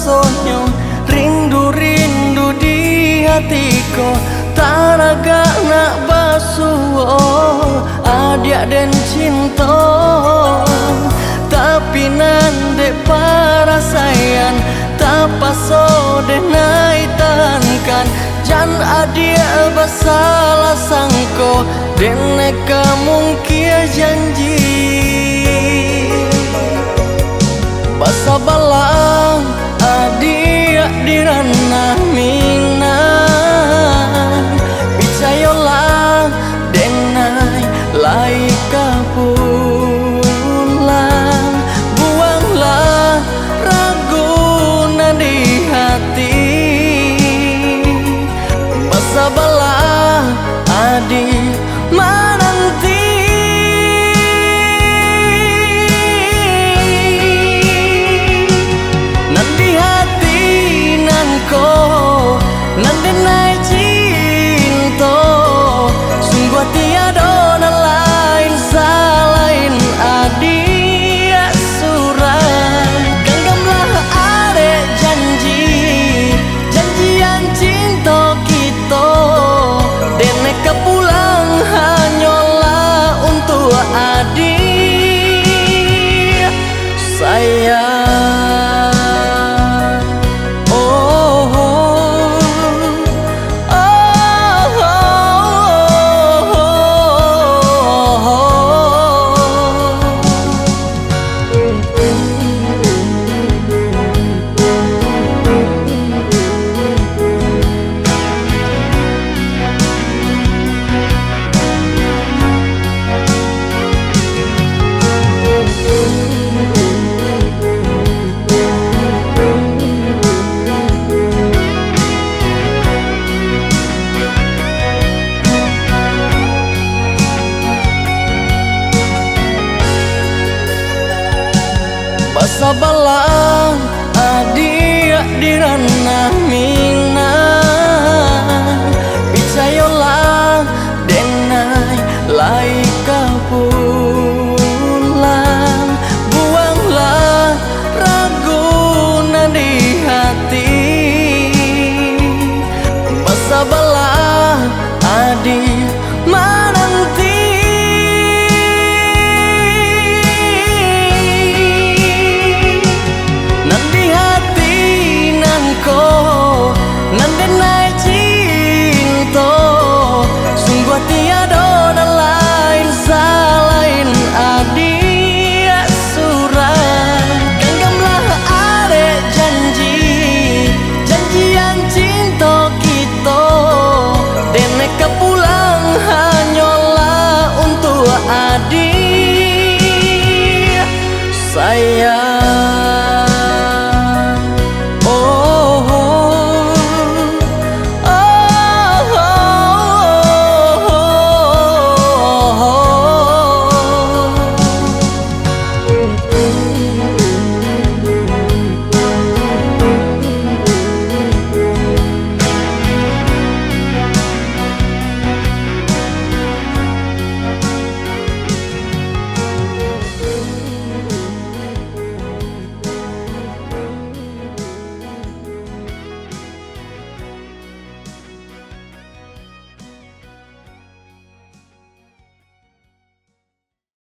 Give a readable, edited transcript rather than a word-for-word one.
sonyo, rindu-rindu di hatiku, taraga nak basuh adia dan cinta. Tapi nande para sayang tak paso denai tankan, jan adia basalah sangko dene kamu kia janji. Basa balang adia dirana minang, picayolah denai lai kapulang, buanglah ragu di hati. Basa balang adi menanti. Nanti hati nanko nandenai cinta, sungguh tiada lain salain adia surat. Genggamlah adek janji, janjian cinta kita, dene kepulang hanyalah untuk adik sayang. Basa balang adia dirana minang,